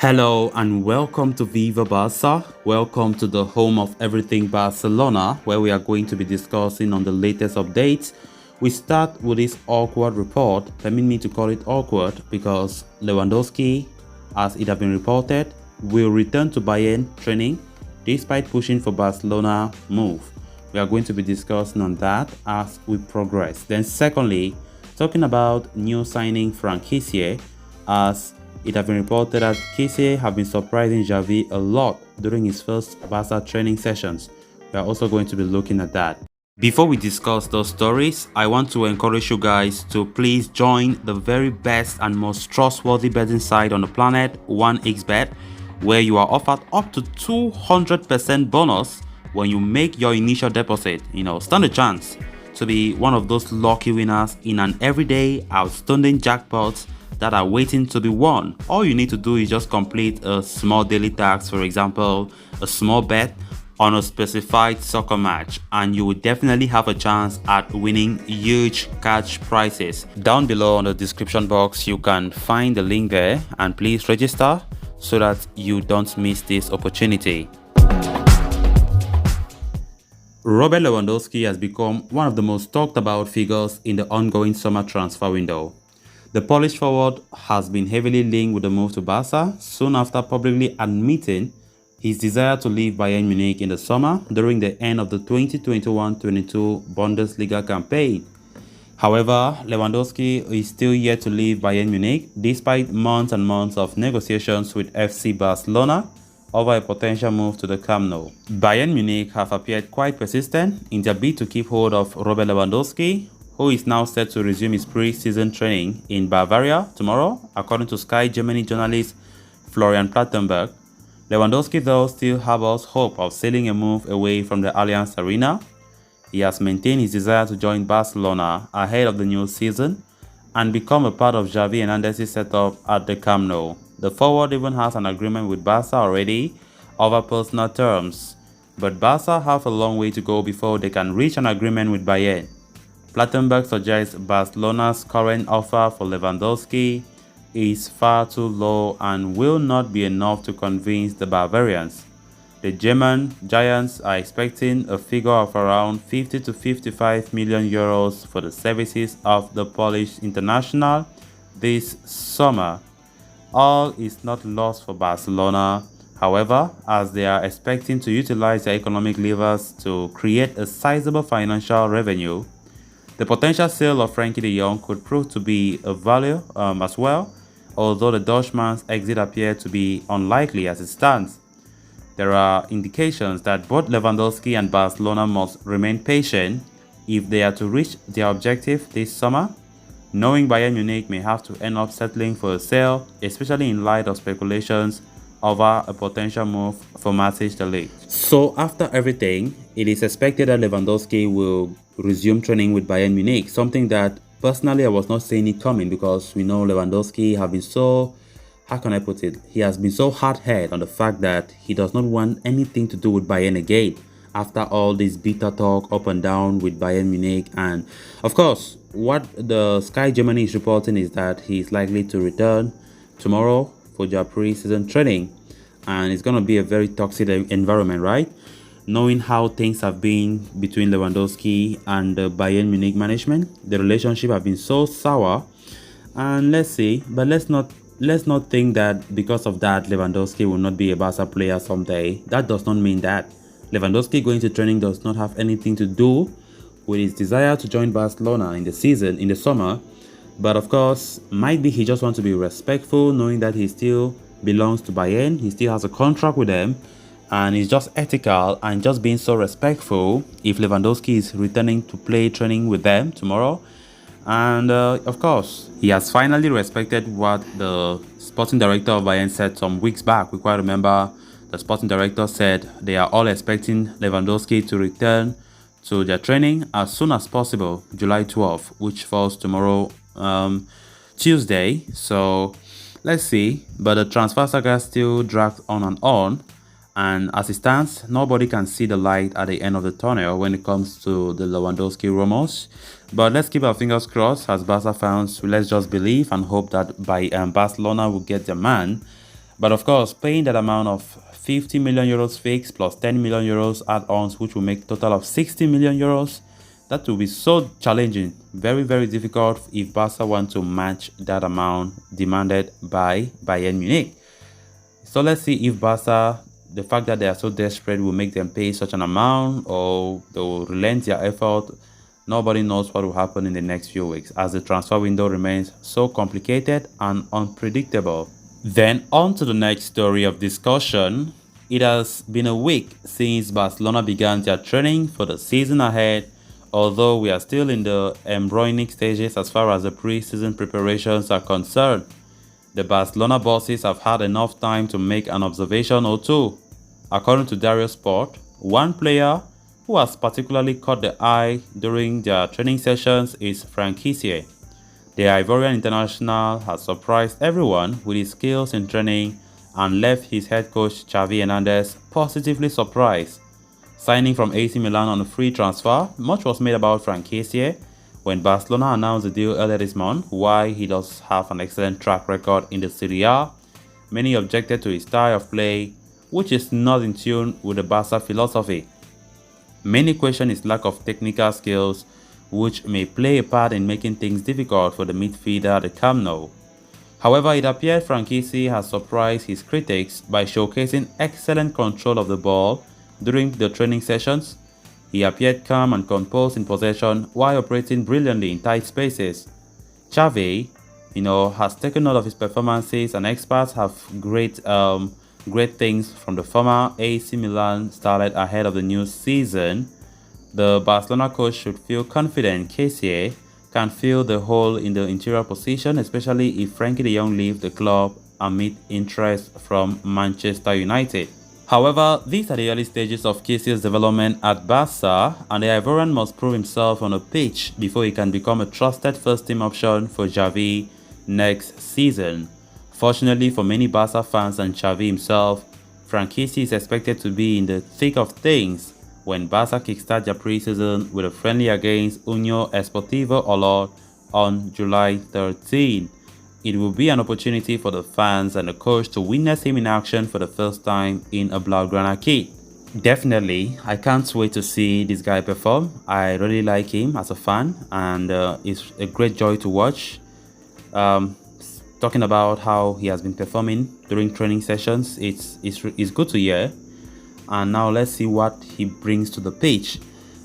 Hello and welcome to Viva Barca. Welcome to the home of everything Barcelona, where we are going to be discussing on the latest updates. We start with this awkward report. Permit me to call it awkward because Lewandowski, as it has been reported, will return to Bayern training despite pushing for Barcelona move. We are going to be discussing on that as we progress. Then secondly, talking about new signing Franck Kessié, as it has been reported that Kessié have been surprising Xavi a lot during his first Barca training sessions. We are also going to be looking at that. Before we discuss those stories, I want to encourage you guys to please join the very best and most trustworthy betting site on the planet, 1xBet, where you are offered up to 200% bonus when you make your initial deposit. Stand a chance to be one of those lucky winners in an everyday outstanding jackpot that are waiting to be won. All you need to do is just complete a small daily task, for example, a small bet on a specified soccer match, and you will definitely have a chance at winning huge cash prizes. Down below on the description box, you can find the link there, and please register so that you don't miss this opportunity. Robert Lewandowski has become one of the most talked about figures in the ongoing summer transfer window. The Polish forward has been heavily linked with the move to Barca, soon after publicly admitting his desire to leave Bayern Munich in the summer during the end of the 2021-22 Bundesliga campaign. However, Lewandowski is still yet to leave Bayern Munich despite months and months of negotiations with FC Barcelona over a potential move to the Camp Nou. Bayern Munich have appeared quite persistent in their bid to keep hold of Robert Lewandowski, who is now set to resume his pre-season training in Bavaria tomorrow, according to Sky Germany journalist Florian Plettenberg. Lewandowski, though, still harbors hope of sailing a move away from the Allianz Arena. He has maintained his desire to join Barcelona ahead of the new season and become a part of Xavi Hernandez's setup at the Camp Nou. The forward even has an agreement with Barca already over personal terms, but Barca have a long way to go before they can reach an agreement with Bayern. Plettenberg suggests Barcelona's current offer for Lewandowski is far too low and will not be enough to convince the Bavarians. The German giants are expecting a figure of around 50 to 55 million euros for the services of the Polish international this summer. All is not lost for Barcelona, however, as they are expecting to utilize their economic levers to create a sizable financial revenue. The potential sale of Frankie de Jong could prove to be of value as well, although the Dutchman's exit appears to be unlikely as it stands. There are indications that both Lewandowski and Barcelona must remain patient if they are to reach their objective this summer, knowing Bayern Munich may have to end up settling for a sale, especially in light of speculations over a potential move for Matic de Ligt. So after everything, it is expected that Lewandowski will resume training with Bayern Munich, something that personally I was not seeing it coming, because we know Lewandowski have been so, how can I put it, he has been so hard-headed on the fact that he does not want anything to do with Bayern again after all this bitter talk up and down with Bayern Munich. And of course, what the Sky Germany is reporting is that he is likely to return tomorrow for their pre-season training, and it's going to be a very toxic environment, right? Knowing how things have been between Lewandowski and the Bayern Munich management, the relationship have been so sour, and let's not think that because of that Lewandowski will not be a Barca player someday. That does not mean that. Lewandowski going to training does not have anything to do with his desire to join Barcelona in the summer. But of course, might be he just wants to be respectful, knowing that he still belongs to Bayern, he still has a contract with them, and it's just ethical and just being so respectful if Lewandowski is returning to play training with them tomorrow. And of course, he has finally respected what the sporting director of Bayern said some weeks back. We quite remember the sporting director said they are all expecting Lewandowski to return to their training as soon as possible, July 12th, which falls tomorrow, Tuesday. So let's see. But the transfer saga still drags on, and as it stands, nobody can see the light at the end of the tunnel when it comes to the Lewandowski rumors. But let's keep our fingers crossed as Barca fans. Let's just believe and hope that Barcelona will get their man But of course, paying that amount of 50 million euros fixed plus 10 million euros add-ons, which will make a total of 60 million euros, that will be so challenging, very, very difficult if Barca want to match that amount demanded by Bayern Munich. So let's see if Barca, the fact that they are so desperate, will make them pay such an amount, or they will relent their effort. Nobody knows what will happen in the next few weeks, as the transfer window remains so complicated and unpredictable. Then on to the next story of discussion. It has been a week since Barcelona began their training for the season ahead, although we are still in the embryonic stages as far as the pre-season preparations are concerned. The Barcelona bosses have had enough time to make an observation or two. According to Dario Sport, one player who has particularly caught the eye during their training sessions is Franck Kessié. The Ivorian international has surprised everyone with his skills in training and left his head coach Xavi Hernandez positively surprised. Signing from AC Milan on a free transfer, much was made about Franck Kessié when Barcelona announced the deal earlier this month. Why he does have an excellent track record in the Serie A, many objected to his style of play, which is not in tune with the Barca philosophy. Many question his lack of technical skills, which may play a part in making things difficult for the midfielder at the Camp Nou. However, it appears Franck Kessié has surprised his critics by showcasing excellent control of the ball during the training sessions. He appeared calm and composed in possession while operating brilliantly in tight spaces. Xavi, has taken note of his performances, and experts have great things from the former AC Milan starlet ahead of the new season. The Barcelona coach should feel confident Kessié can fill the hole in the interior position, especially if Frenkie de Jong leaves the club amid interest from Manchester United. However, these are the early stages of Kessié's development at Barca, and the Ivorian must prove himself on a pitch before he can become a trusted first-team option for Xavi next season. Fortunately for many Barca fans and Xavi himself, Franck Kessié is expected to be in the thick of things when Barca kickstart their pre-season with a friendly against Unión Esportivo Olot on July 13. It will be an opportunity for the fans and the coach to witness him in action for the first time in a Blaugrana kit. Definitely, I can't wait to see this guy perform. I really like him as a fan, and it's a great joy to watch. Talking about how he has been performing during training sessions, it's good to hear. And now let's see what he brings to the pitch.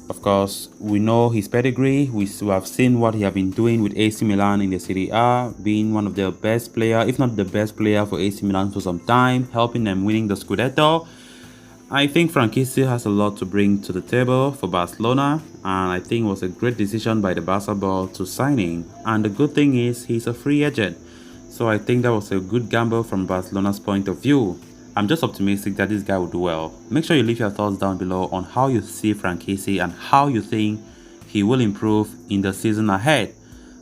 Of course, we know his pedigree. We have seen what he has been doing with AC Milan in the Serie A, being one of the best players, if not the best player for AC Milan for some time, helping them winning the Scudetto. I think Franck Kessié has a lot to bring to the table for Barcelona, and I think it was a great decision by the Barca board to sign him. And the good thing is he's a free agent, so I think that was a good gamble from Barcelona's point of view. I'm just optimistic that this guy will do well. Make sure you leave your thoughts down below on how you see Franck Kessié and how you think he will improve in the season ahead.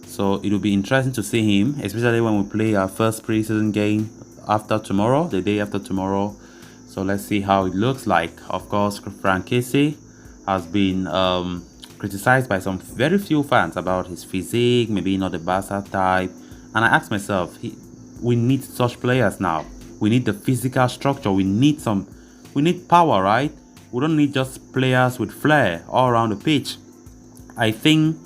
So it will be interesting to see him, especially when we play our first preseason game after tomorrow, the day after tomorrow. So let's see how it looks like. Of course, Franck Kessié has been criticized by some very few fans about his physique, maybe not the Barca type. And I asked myself, we need such players now. We need the physical structure. We need power, right? We don't need just players with flair all around the pitch. I think,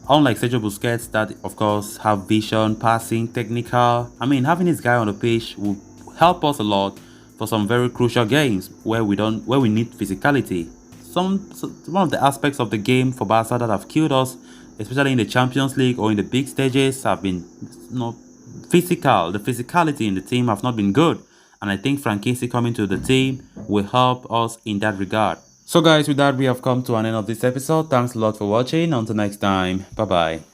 unlike Sergio Busquets, that of course have vision, passing, technical. Having this guy on the pitch will help us a lot for some very crucial games where we need physicality. One of the aspects of the game for Barca that have killed us, especially in the Champions League or in the big stages, have been physical. The physicality in the team have not been good, and I think Franck Kessié coming to the team will help us in that regard. So guys, with that we have come to an end of this episode. Thanks a lot for watching. Until next time, bye bye.